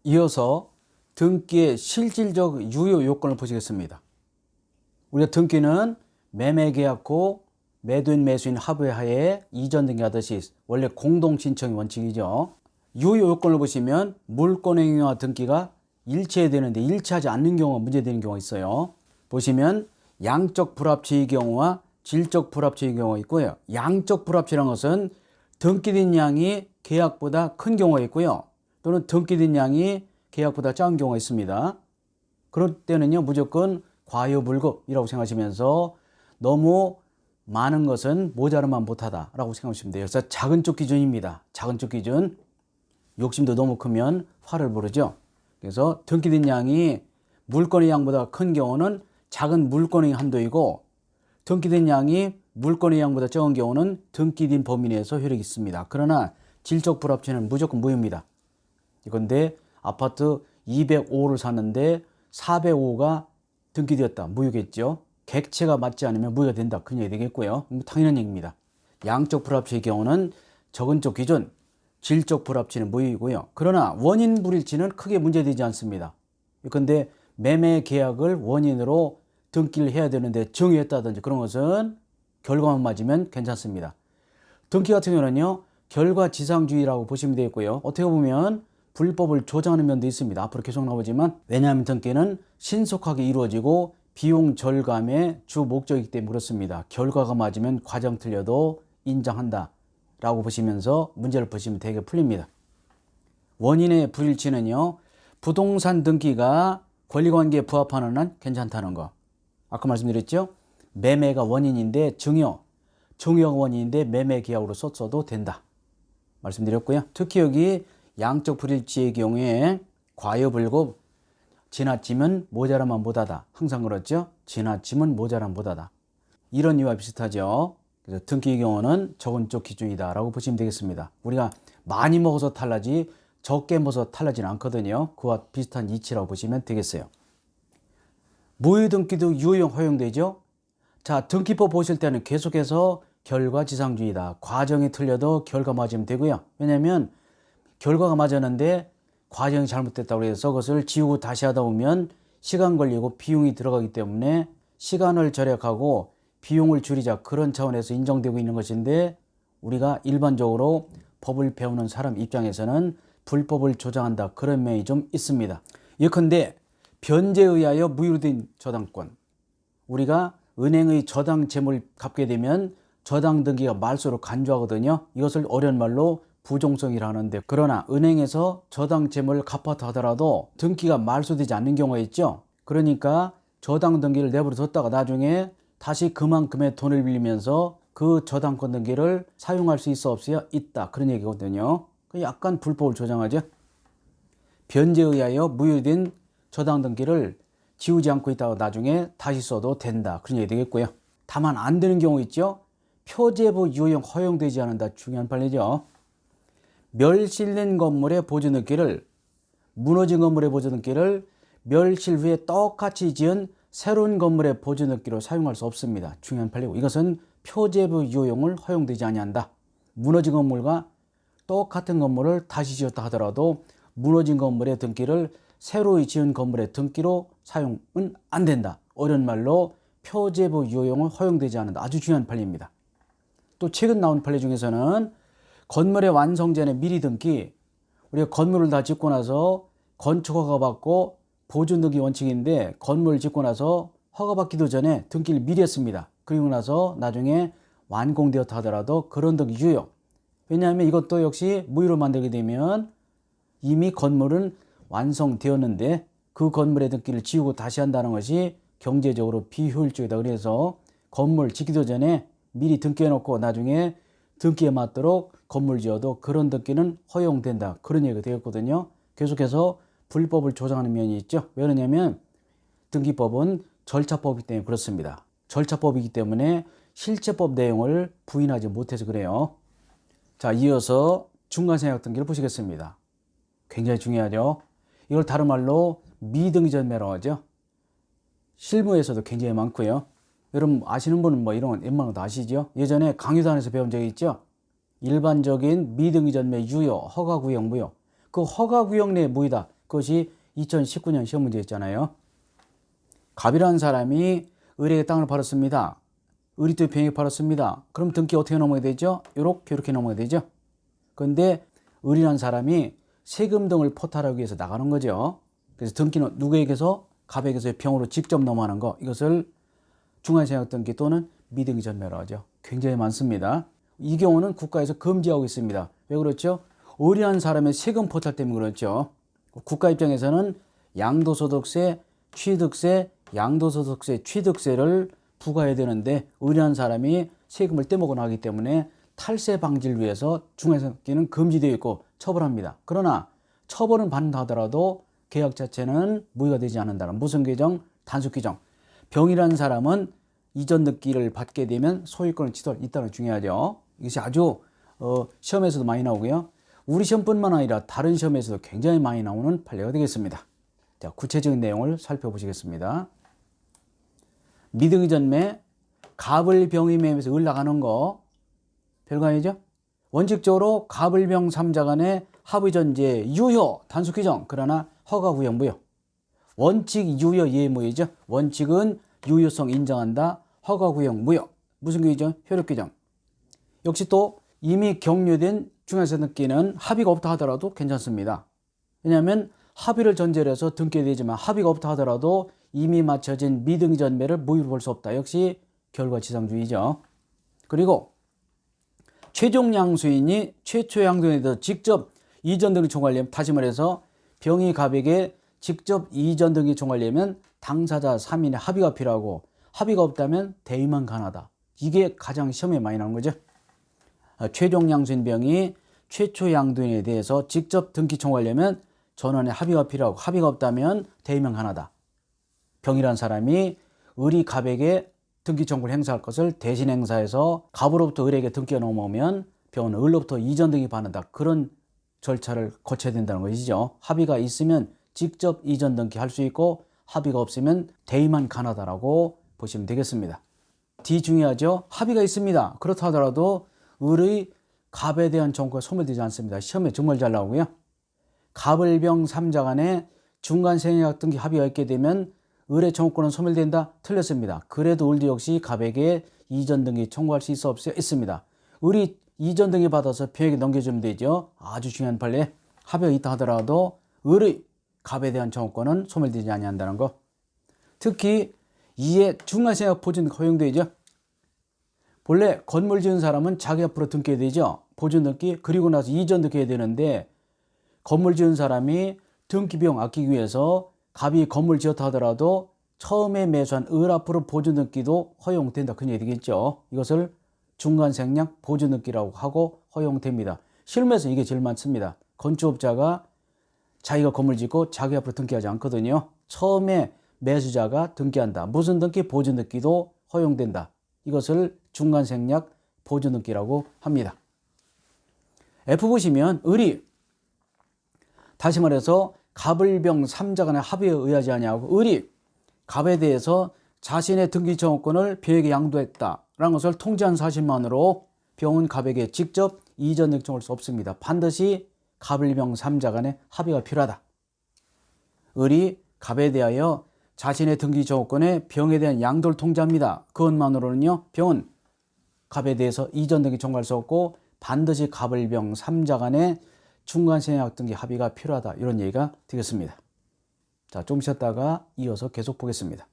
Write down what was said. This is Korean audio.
이어서 등기의 실질적 유효 요건을 보시겠습니다. 우리가 등기는 매매계약 후 매도인 매수인 합의 하에 이전 등기하듯이 원래 공동신청이 원칙이죠. 유효 요건을 보시면 물권행위와 등기가 일치해야 되는데 일치하지 않는 경우가 문제되는 경우가 있어요. 보시면 양적 불합치의 경우와 질적 불합치의 경우가 있고요. 양적 불합치라는 것은 등기된 양이 계약보다 큰 경우가 있고요. 또는 등기된 양이 계약보다 작은 경우가 있습니다. 그럴 때는요, 무조건 과유불급이라고 생각하시면서 너무 많은 것은 모자르면 못하다라고 생각하시면 돼요. 그래서 작은 쪽 기준입니다. 작은 쪽 기준. 욕심도 너무 크면 화를 부르죠. 그래서 등기된 양이 물건의 양보다 큰 경우는 작은 물건의 한도이고, 등기된 양이 물건의 양보다 적은 경우는 등기된 범위 내에서 효력이 있습니다. 그러나 질적 불합치는 무조건 무효입니다. 이건데 아파트 205호를 샀는데 405호가 등기되었다. 무효겠죠. 객체가 맞지 않으면 무효가 된다. 그런 얘기 되겠고요. 당연한 얘기입니다. 양적 불합치의 경우는 적은 쪽 기준, 질적 불합치는 무효이고요. 그러나 원인 불일치는 크게 문제되지 않습니다. 그런데 매매 계약을 원인으로 등기를 해야 되는데 정의했다든지 그런 것은 결과만 맞으면 괜찮습니다. 등기 같은 경우는요, 결과지상주의라고 보시면 되겠고요. 어떻게 보면 불법을 조장하는 면도 있습니다. 앞으로 계속 나오지만, 왜냐하면 등기는 신속하게 이루어지고 비용 절감의 주 목적이기 때문에 그렇습니다. 결과가 맞으면 과정 틀려도 인정한다 라고 보시면서 문제를 보시면 되게 풀립니다. 원인의 불일치는요, 부동산 등기가 권리관계에 부합하는 한 괜찮다는 거. 아까 말씀드렸죠? 매매가 원인인데 증여가 원인인데 매매 계약으로 썼어도 된다 말씀드렸고요. 특히 여기 양적 불일치의 경우에 과유불급, 지나치면 모자라면 못하다. 항상 그렇죠? 지나치면 모자라면 못하다. 이런 이유와 비슷하죠. 그래서 등기의 경우는 적은 쪽 기준이다 라고 보시면 되겠습니다. 우리가 많이 먹어서 탈나지 적게 먹어서 탈나지는 않거든요. 그와 비슷한 이치라고 보시면 되겠어요. 무효등기도 유효형 허용되죠. 자, 등기법 보실 때는 계속해서 결과지상주의다. 과정이 틀려도 결과 맞으면 되고요. 왜냐하면 결과가 맞았는데 과정이 잘못됐다고 해서 그것을 지우고 다시 하다 보면 시간 걸리고 비용이 들어가기 때문에 시간을 절약하고 비용을 줄이자, 그런 차원에서 인정되고 있는 것인데, 우리가 일반적으로 법을 배우는 사람 입장에서는 불법을 조장한다, 그런 면이 좀 있습니다. 예컨대 변제에 의하여 무효된 저당권, 우리가 은행의 저당 재물을 갚게 되면 저당 등기가 말소로 간주하거든요. 이것을 어려운 말로 부종성이라 하는데, 그러나 은행에서 저당 재물을 갚았다 하더라도 등기가 말소되지 않는 경우가 있죠. 그러니까 저당 등기를 내버려 뒀다가 나중에 다시 그만큼의 돈을 빌리면서 그 저당권 등기를 사용할 수 있어 없어야 있다, 그런 얘기거든요. 약간 불법을 조장하죠. 변제에 의하여 무효된 저당 등기를 지우지 않고 있다가 나중에 다시 써도 된다, 그런 얘기 되겠고요. 다만 안 되는 경우 있죠. 표제부 유효형 허용되지 않는다. 중요한 판례죠. 멸실된 건물의 보존등기를, 무너진 건물의 보존등기를 멸실 후에 똑같이 지은 새로운 건물의 보존등기로 사용할 수 없습니다. 중요한 판례고, 이것은 표제부 유효형을 허용되지 아니한다. 무너진 건물과 똑같은 건물을 다시 지었다 하더라도 무너진 건물의 등기를 새로 지은 건물의 등기로 사용은 안 된다. 어려운 말로 표제부 유효형은 허용되지 않는다. 아주 중요한 판례입니다. 또 최근 나온 판례 중에서는 건물의 완성 전에 미리 등기, 우리가 건물을 다 짓고 나서 건축 허가 받고 보존 등기 원칙인데, 건물을 짓고 나서 허가 받기도 전에 등기를 미리 했습니다. 그리고 나서 나중에 완공되었다 하더라도 그런 등기 유효. 왜냐하면 이것도 역시 무효로 만들게 되면 이미 건물은 완성되었는데 그 건물의 등기를 지우고 다시 한다는 것이 경제적으로 비효율적이다. 그래서 건물 짓기도 전에 미리 등기해 놓고 나중에 등기에 맞도록 건물 지어도 그런 등기는 허용된다, 그런 얘기가 되었거든요. 계속해서 불법을 조장하는 면이 있죠. 왜 그러냐면 등기법은 절차법이기 때문에 그렇습니다. 절차법이기 때문에 실체법 내용을 부인하지 못해서 그래요. 자, 이어서 중간생각 등기를 보시겠습니다. 굉장히 중요하죠. 이걸 다른 말로 미등기전매라고 하죠. 실무에서도 굉장히 많고요. 여러분 아시는 분은 뭐 이런 건 웬만한 거 아시죠? 예전에 강의단에서 배운 적이 있죠. 일반적인 미등기전매 유효, 허가구역 무효. 그 허가구역 내 무효다, 그것이 2019년 시험 문제였잖아요. 갑이라는 사람이 을에게 땅을 팔았습니다. 을이 또 병에게 팔았습니다. 그럼 등기 어떻게 넘어야 되죠? 이렇게 넘어야 되죠. 그런데 을이라는 사람이 세금 등을 포탈하기 위해서 나가는 거죠. 그래서 등기는 누구에게서? 갑에게서 병으로 직접 넘어가는 거. 이것을 중간세력 등기 또는 미등기 전매라고 하죠. 굉장히 많습니다. 이 경우는 국가에서 금지하고 있습니다. 왜 그렇죠? 을이라는 사람의 세금 포탈 때문에 그렇죠. 국가 입장에서는 양도소득세, 취득세, 양도소득세, 취득세를 부과해야 되는데 을이라는 사람이 세금을 떼먹어 나가기 때문에 탈세 방지를 위해서 중간세력등기는 금지되어 있고 처벌합니다. 그러나 처벌은 받는다 하더라도 계약 자체는 무효가 되지 않는다는 무슨 규정? 단속 규정. 병이라는 사람은 이전 등기를 받게 되면 소유권을 취소할 수 있다는 게 중요하죠. 이것이 아주 시험에서도 많이 나오고요. 우리 시험뿐만 아니라 다른 시험에서도 굉장히 많이 나오는 판례가 되겠습니다. 자, 구체적인 내용을 살펴보시겠습니다. 미등기 전매, 갑을 병이 매매해서 을 나가는 거 별거 아니죠? 원칙적으로 갑을 병 3자 간의 합의 전제 유효 단속 규정, 그러나 허가 구형 무효. 원칙 유효 예무이죠. 원칙은 유효성 인정한다. 허가 구형 무효. 무슨 규정? 효력 규정. 역시 또 이미 격려된 중간세력등기는 합의가 없다 하더라도 괜찮습니다. 왜냐하면 합의를 전제로 해서 등기되지만 합의가 없다 하더라도 이미 맞춰진 미등기 전매를 무효로 볼 수 없다. 역시 결과지상주의죠. 그리고 최종 양수인이 최초 양수인에 대해서 직접 이전 등기 청구하려면, 다시 말해서 병이 갑에게 직접 이전 등기 청구하려면 당사자 3인의 합의가 필요하고 합의가 없다면 대의만 가능하다. 이게 가장 시험에 많이 나오는 거죠. 최종 양수인 병이 최초 양도인에 대해서 직접 등기 청구하려면 전원의 합의가 필요하고 합의가 없다면 대의만 가능하다. 병이란 사람이 을이 갑에게 등기 청구를 행사할 것을 대신 행사해서 갑으로부터 을에게 등기가 넘어오면 병은 을로부터 이전 등기 받는다. 그런 절차를 거쳐야 된다는 것이죠. 합의가 있으면 직접 이전 등기 할 수 있고 합의가 없으면 대의만 가능하다라고 보시면 되겠습니다. D 중요하죠. 합의가 있습니다. 그렇다 하더라도 을의 갑에 대한 청구가 소멸되지 않습니다. 시험에 정말 잘 나오고요. 갑을병 3자 간에 중간생략 등기 합의가 있게 되면 을의 청구권은 소멸된다? 틀렸습니다. 그래도 을도 역시 갑에게 이전 등기 청구할 수 있어 없어요? 있습니다. 을이 이전 등기 받아서 병에게 넘겨주면 되죠. 아주 중요한 판례. 합의가 있다 하더라도 을의 갑에 대한 청구권은 소멸되지 아니한다는 거. 특히 이에 중간생략 보존 허용되죠. 본래 건물 지은 사람은 자기 앞으로 등기해야 되죠. 보존 등기, 그리고 나서 이전 등기해야 되는데 건물 지은 사람이 등기 비용 아끼기 위해서 갑이 건물 지었다 하더라도 처음에 매수한 을 앞으로 보존 등기도 허용된다. 그런 얘기겠죠. 이것을 중간생략 보존 등기라고 하고 허용됩니다. 실무에서 이게 제일 많습니다. 건축업자가 자기가 건물 짓고 자기 앞으로 등기하지 않거든요. 처음에 매수자가 등기한다. 무슨 등기? 보존 등기도 허용된다. 이것을 중간생략 보존 등기라고 합니다. F 보시면 을이, 다시 말해서 갑을병 3자 간의 합의에 의하지 아니하고 을이 갑에 대해서 자신의 등기 청구권을 병에게 양도했다라는 것을 통지한 사실만으로 병은 갑에게 직접 이전 등기 청구할 수 없습니다. 반드시 갑을병 3자 간의 합의가 필요하다. 을이 갑에 대하여 자신의 등기 청구권에 병에 대한 양도를 통지합니다. 그것만으로는요, 병은 갑에 대해서 이전 등기 청구할 수 없고 반드시 갑을병 3자 간의 중간생략 등기 합의가 필요하다. 이런 얘기가 되겠습니다. 자, 좀 쉬었다가 이어서 계속 보겠습니다.